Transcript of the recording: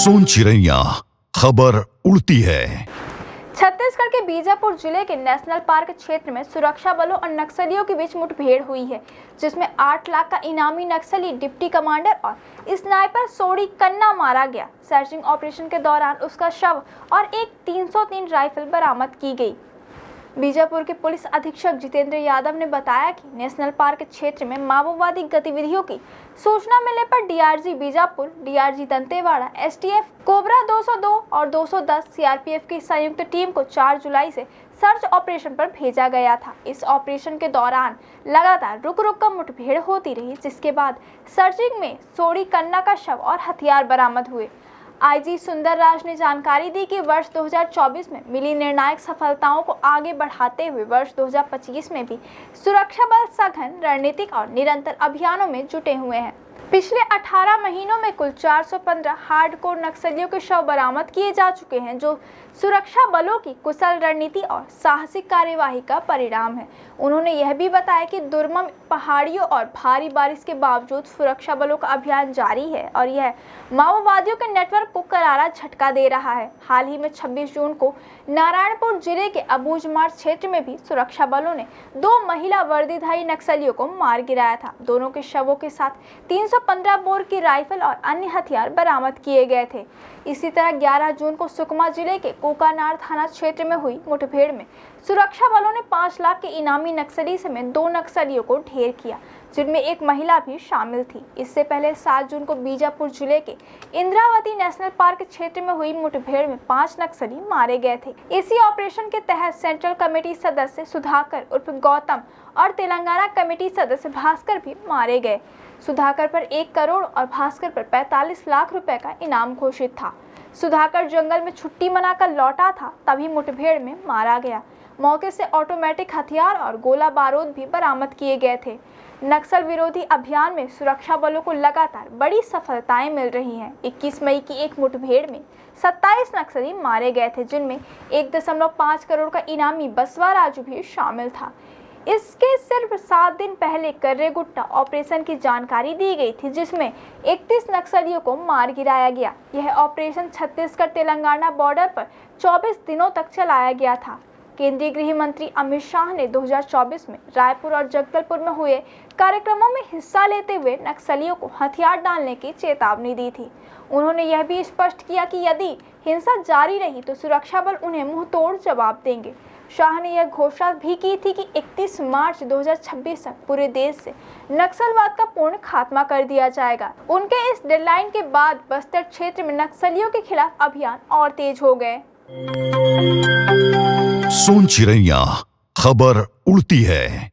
सोन चिड़ैया खबर उड़ती है। छत्तीसगढ़ के बीजापुर जिले के नेशनल पार्क क्षेत्र में सुरक्षा बलों और नक्सलियों के बीच मुठभेड़ हुई है, जिसमें 8 लाख का इनामी नक्सली डिप्टी कमांडर और स्नाइपर सोडी कन्ना मारा गया। सर्चिंग ऑपरेशन के दौरान उसका शव और एक 303 राइफल बरामद की गई। बीजापुर के पुलिस अधीक्षक जितेंद्र यादव ने बताया कि नेशनल पार्क क्षेत्र में माओवादी गतिविधियों की सूचना मिलने पर DRG Bijapur, DRG Dantewada, STF, cobra 202 और 210 सीआरपीएफ की संयुक्त टीम को 4 जुलाई से सर्च ऑपरेशन पर भेजा गया था। इस ऑपरेशन के दौरान लगातार रुक कर मुठभेड़ होती रही, जिसके बाद सर्चिंग में सोडी कन्ना का शव और हथियार बरामद हुए। आईजी सुंदर राज ने जानकारी दी कि वर्ष 2024 में मिली निर्णायक सफलताओं को आगे बढ़ाते हुए वर्ष 2025 में भी सुरक्षा बल सघन, रणनीतिक और निरंतर अभियानों में जुटे हुए हैं। पिछले 18 महीनों में कुल 415 हार्डकोर नक्सलियों के शव बरामद किए जा चुके हैं, जो सुरक्षा बलों की कुशल रणनीति और साहसिक कार्यवाही का परिणाम है। उन्होंने यह भी बताया कि दुर्गम पहाड़ियों और भारी बारिश के बावजूद सुरक्षा बलों का अभियान जारी है और यह माओवादियों के नेटवर्क को करारा झटका दे रहा है। हाल ही में 26 जून को नारायणपुर जिले के अबूझमाड़ क्षेत्र में भी सुरक्षा बलों ने 2 महिला वर्दीधारी नक्सलियों को मार गिराया था। दोनों के शवों के साथ 315 बोर की राइफल और अन्य हथियार बरामद किए गए थे। इसी तरह 11 जून को सुकमा जिले के कोकानार थाना क्षेत्र में हुई मुठभेड़ में सुरक्षा बलों ने 5 लाख के इनामी नक्सली समेत 2 नक्सलियों को ढेर किया, जिनमें एक महिला भी शामिल थी। इससे पहले 7 जून को बीजापुर जिले के इंद्रावती नेशनल पार्क क्षेत्र में हुई मुठभेड़ में 5 नक्सली मारे गए थे। इसी ऑपरेशन के तहत सेंट्रल कमेटी सदस्य सुधाकर उर्फ गौतम और तेलंगाना कमेटी सदस्य भास्कर भी मारे गए। सुधाकर पर 1 करोड़ और भास्कर पर 45 लाख रुपए का इनाम घोषित था। सुधाकर जंगल में छुट्टी मनाकर लौटा था, तभी मुठभेड़ में मारा गया। मौके से ऑटोमेटिक हथियार और गोला बारूद भी बरामद किए गए थे। नक्सल विरोधी अभियान में सुरक्षा बलों को लगातार बड़ी सफलताएं मिल रही हैं। 21 मई की एक मुठभेड़ में 27 नक्सली मारे गए थे, जिनमें 1.5 करोड़ का इनामी बसवा राजू भी शामिल था। इसके सिर्फ 7 दिन पहले कर्रेगुट्टा ऑपरेशन की जानकारी दी गई थी, जिसमें 31 नक्सलियों को मार गिराया गया। यह ऑपरेशन छत्तीसगढ़ तेलंगाना बॉर्डर पर 24 दिनों तक चलाया गया था। केंद्रीय गृह मंत्री अमित शाह ने 2024 में रायपुर और जगदलपुर में हुए कार्यक्रमों में हिस्सा लेते हुए नक्सलियों को हथियार डालने की चेतावनी दी थी। उन्होंने यह भी स्पष्ट किया कि यदि हिंसा जारी रही तो सुरक्षा बल उन्हें मुंहतोड़ जवाब देंगे। शाह ने यह घोषणा भी की थी कि 31 मार्च 2026 तक पूरे देश से नक्सलवाद का पूर्ण खात्मा कर दिया जाएगा। उनके इस डेडलाइन के बाद बस्तर क्षेत्र में नक्सलियों के खिलाफ अभियान और तेज हो गए। सोन चिड़ैया खबर उड़ती है।